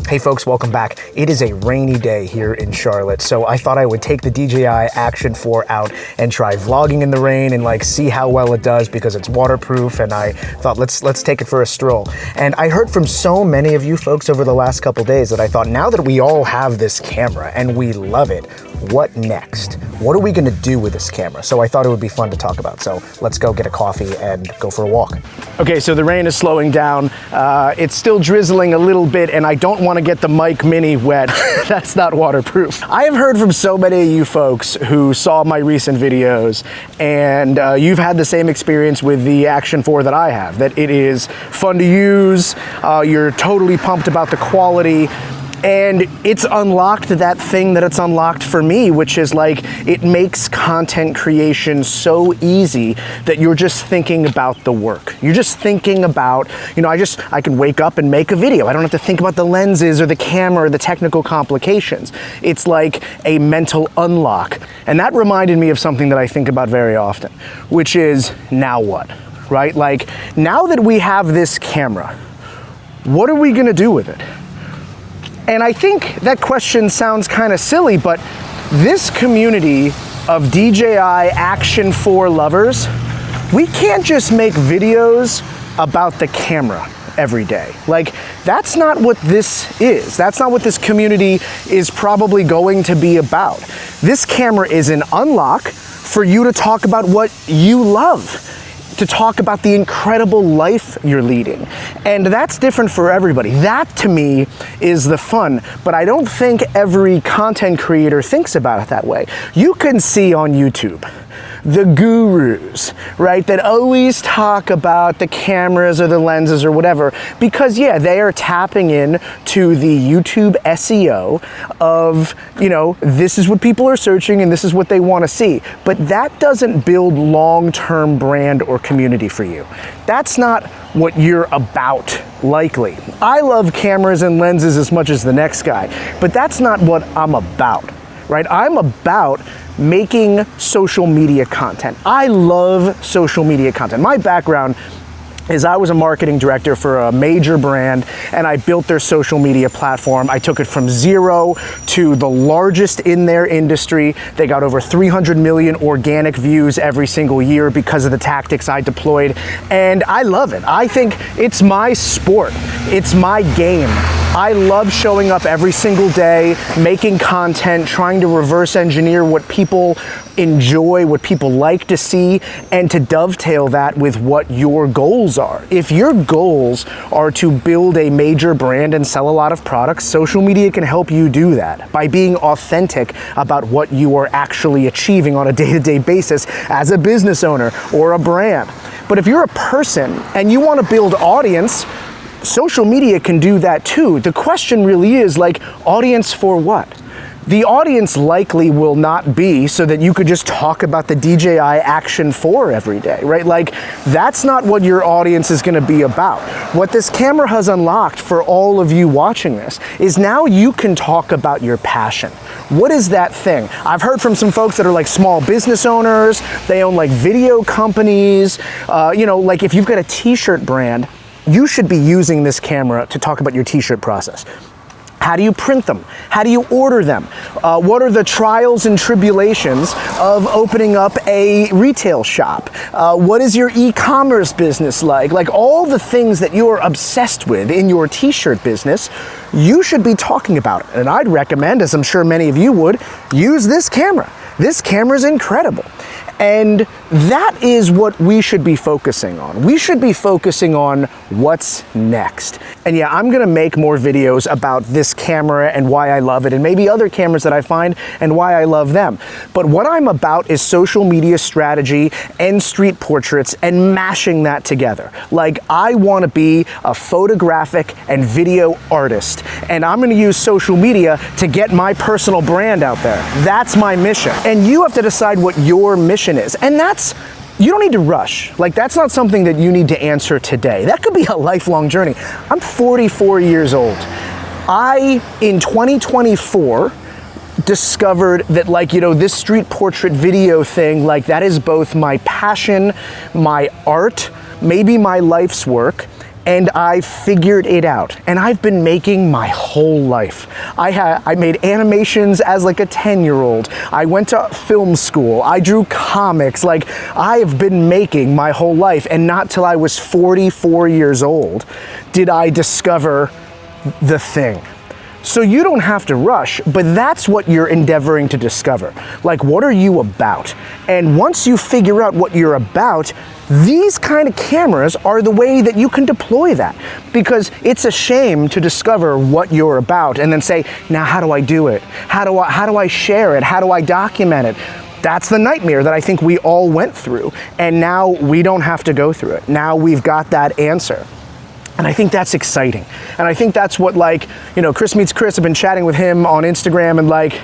Hey folks, welcome back. It is a rainy day here in Charlotte, so I thought I would take the DJI Action 4 out and try vlogging in the rain and see how well it does because it's waterproof, and I thought let's take it for a stroll. And I heard from so many of you folks over the last couple days that I thought, now that we all have this camera and we love it, what next? What are we gonna do with this camera? So I thought it would be fun to talk about. So let's go get a coffee and go for a walk. Okay, so the rain is slowing down. It's still drizzling a little bit, and I don't want to get the Mic Mini wet. That's not waterproof. I have heard from so many of you folks who saw my recent videos, and you've had the same experience with the Action 4 that I have, that it is fun to use, you're totally pumped about the quality, and it's unlocked that thing that it's unlocked for me, which is it makes content creation so easy that you're just thinking about the work. You're just thinking about, I can wake up and make a video. I don't have to think about the lenses or the camera or the technical complications. It's like a mental unlock. And that reminded me of something that I think about very often, which is, now what, right? Now that we have this camera, what are we gonna do with it? And I think that question sounds kind of silly, but this community of DJI Action 4 lovers, we can't just make videos about the camera every day. That's not what this is. That's not what this community is probably going to be about. This camera is an unlock for you to talk about what you love, to talk about the incredible life you're leading. And that's different for everybody. That to me is the fun, but I don't think every content creator thinks about it that way. You can see on YouTube the gurus, right, that always talk about the cameras or the lenses or whatever, because yeah, they are tapping in to the YouTube SEO of, this is what people are searching and this is what they want to see. But that doesn't build long-term brand or community for you. That's not what you're about, likely. I love cameras and lenses as much as the next guy, but that's not what I'm about, right? I'm about making social media content. I love social media content. My background is I was a marketing director for a major brand, and I built their social media platform. I took it from zero to the largest in their industry. They got over 300 million organic views every single year because of the tactics I deployed, and I love it. I think it's my sport. It's my game. I love showing up every single day, making content, trying to reverse engineer what people enjoy, what people like to see, and to dovetail that with what your goals are. If your goals are to build a major brand and sell a lot of products, social media can help you do that by being authentic about what you are actually achieving on a day-to-day basis as a business owner or a brand. But if you're a person and you want to build audience, social media can do that too. The question really is audience for what? The audience likely will not be so that you could just talk about the DJI Action 4 every day, right? That's not what your audience is gonna be about. What this camera has unlocked for all of you watching this is now you can talk about your passion. What is that thing? I've heard from some folks that are small business owners, they own video companies, if you've got a t-shirt brand, you should be using this camera to talk about your t-shirt process. How do you print them? How do you order them? What are the trials and tribulations of opening up a retail shop? What is your e-commerce business like? All the things that you're obsessed with in your t-shirt business, you should be talking about it. And I'd recommend, as I'm sure many of you would, use this camera. This camera is incredible. And that is what we should be focusing on. We should be focusing on what's next. And yeah, I'm gonna make more videos about this camera and why I love it, and maybe other cameras that I find and why I love them. But what I'm about is social media strategy and street portraits and mashing that together. I wanna be a photographic and video artist, and I'm gonna use social media to get my personal brand out there. That's my mission. And you have to decide what your mission is. And you don't need to rush. That's not something that you need to answer today. That could be a lifelong journey. I'm 44 years old. In 2024, discovered that this street portrait video thing, that is both my passion, my art, maybe my life's work, and I figured it out. And I've been making my whole life. I made animations as like a 10-year-old. I went to film school. I drew comics. Like, I have been making my whole life, and not till I was 44 years old did I discover the thing. So you don't have to rush, but that's what you're endeavoring to discover. Like, what are you about? And once you figure out what you're about, these kind of cameras are the way that you can deploy that, because it's a shame to discover what you're about and then say, now how do I do it? How do I share it? How do I document it? That's the nightmare that I think we all went through, and now we don't have to go through it. Now we've got that answer. And I think that's exciting. And I think that's what, like, you know, Chris Meets Chris, I've been chatting with him on Instagram, and like,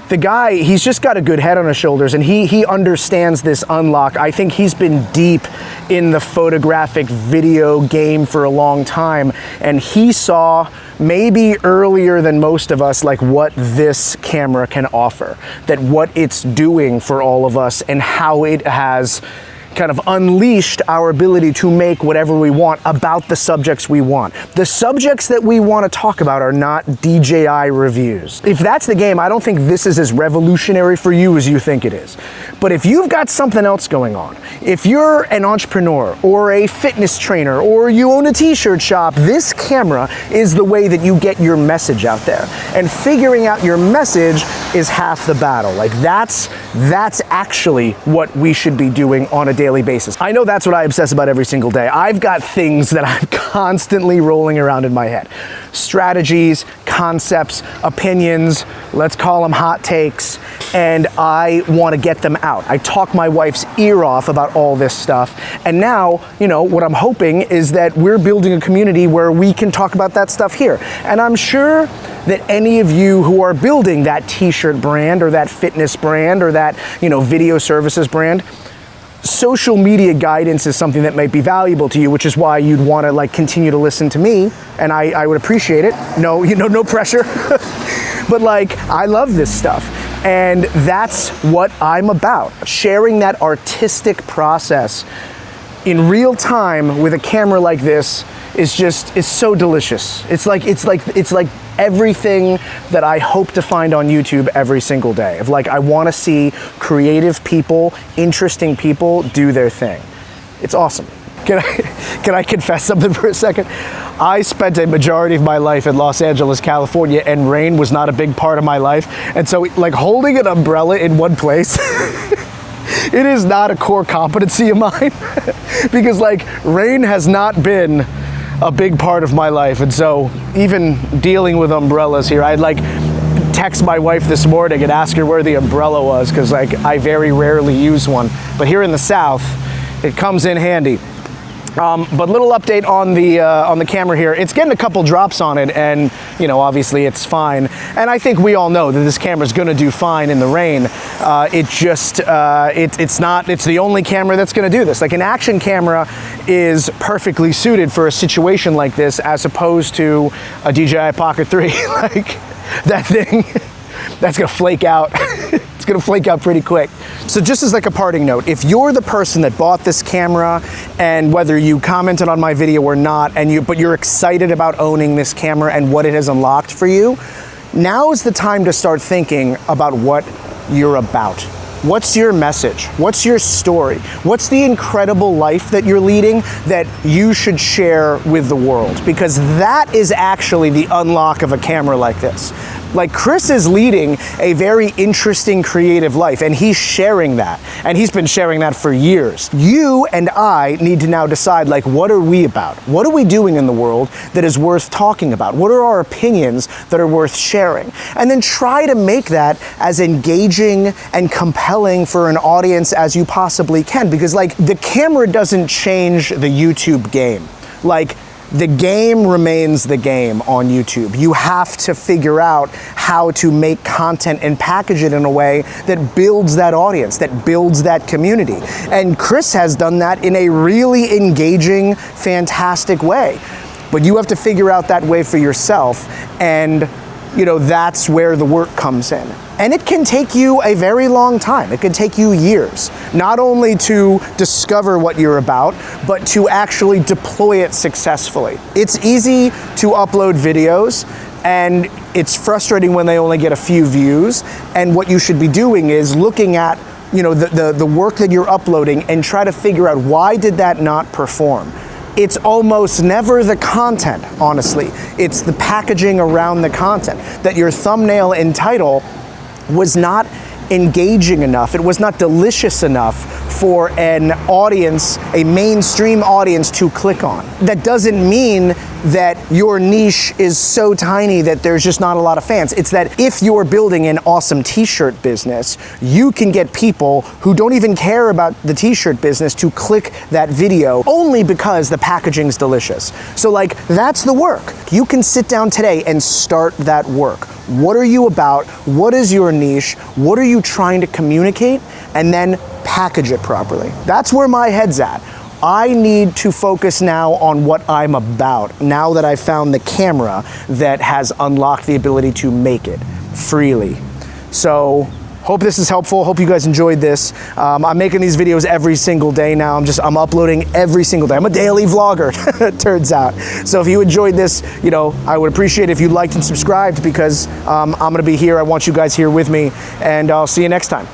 the guy, he's just got a good head on his shoulders, and he understands this unlock. I think he's been deep in the photographic video game for a long time, and he saw maybe earlier than most of us, like, what this camera can offer, that what it's doing for all of us, and how it has kind of unleashed our ability to make whatever we want about the subjects we want. The subjects that we want to talk about are not DJI reviews. If that's the game, I don't think this is as revolutionary for you as you think it is. But if you've got something else going on, if you're an entrepreneur or a fitness trainer or you own a t-shirt shop, this camera is the way that you get your message out there. And figuring out your message is half the battle. Like, that's actually what we should be doing on a daily basis. I know that's what I obsess about every single day. I've got things that I'm constantly rolling around in my head. Strategies, concepts, opinions, let's call them hot takes, and I want to get them out. I talk my wife's ear off about all this stuff, and now, you know, what I'm hoping is that we're building a community where we can talk about that stuff here. And I'm sure that any of you who are building that t-shirt brand or that fitness brand or that, you know, video services brand, social media guidance is something that might be valuable to you, which is why you'd want to, like, continue to listen to me, and I would appreciate it. No, you know, no pressure. But like, I love this stuff, and that's what I'm about. Sharing that artistic process in real time with a camera like this is so delicious. It's like everything that I hope to find on YouTube every single day. Of like, I want to see creative people, interesting people do their thing. It's awesome. Can I confess something for a second? I spent a majority of my life in Los Angeles, California, and rain was not a big part of my life. And so, like, holding an umbrella in one place, it is not a core competency of mine because, like, rain has not been a big part of my life. And so even dealing with umbrellas here, I'd like text my wife this morning and ask her where the umbrella was, because like I very rarely use one. But here in the South, it comes in handy. But little update on the camera here. It's getting a couple drops on it, and you know, obviously it's fine. And I think we all know that this camera is going to do fine in the rain. It's the only camera that's going to do this. Like, an action camera is perfectly suited for a situation like this, as opposed to a DJI Pocket 3. Like, that thing, that's going to flake out. It's going to flake out pretty quick. So just as like a parting note, if you're the person that bought this camera, and whether you commented on my video or not, but you're excited about owning this camera and what it has unlocked for you, now is the time to start thinking about what you're about. What's your message? What's your story? What's the incredible life that you're leading that you should share with the world? Because that is actually the unlock of a camera like this. Like, Chris is leading a very interesting creative life, and he's sharing that, and he's been sharing that for years. You and I need to now decide, like, what are we about? What are we doing in the world that is worth talking about? What are our opinions that are worth sharing? And then try to make that as engaging and compelling for an audience as you possibly can, because like, the camera doesn't change the YouTube game. Like, the game remains the game on YouTube. You have to figure out how to make content and package it in a way that builds that audience, that builds that community. And Chris has done that in a really engaging, fantastic way. But you have to figure out that way for yourself, and you know, that's where the work comes in. And it can take you a very long time. It can take you years, not only to discover what you're about, but to actually deploy it successfully. It's easy to upload videos, and it's frustrating when they only get a few views. And what you should be doing is looking at, you know, the work that you're uploading and try to figure out, why did that not perform? It's almost never the content, honestly. It's the packaging around the content, that your thumbnail and title was not engaging enough. It was not delicious enough for an audience, a mainstream audience, to click on. That doesn't mean that your niche is so tiny that there's just not a lot of fans. It's that if you're building an awesome t-shirt business, you can get people who don't even care about the t-shirt business to click that video only because the packaging's delicious. So like, that's the work. You can sit down today and start that work. What are you about? What is your niche? What are you trying to communicate? And then package it properly. That's where my head's at. I need to focus now on what I'm about, now that I've found the camera that has unlocked the ability to make it freely. So, hope this is helpful. Hope you guys enjoyed this. I'm making these videos every single day now. I'm uploading every single day. I'm a daily vlogger, it turns out. So if you enjoyed this, you know, I would appreciate it if you liked and subscribed, because I'm gonna be here. I want you guys here with me, and I'll see you next time.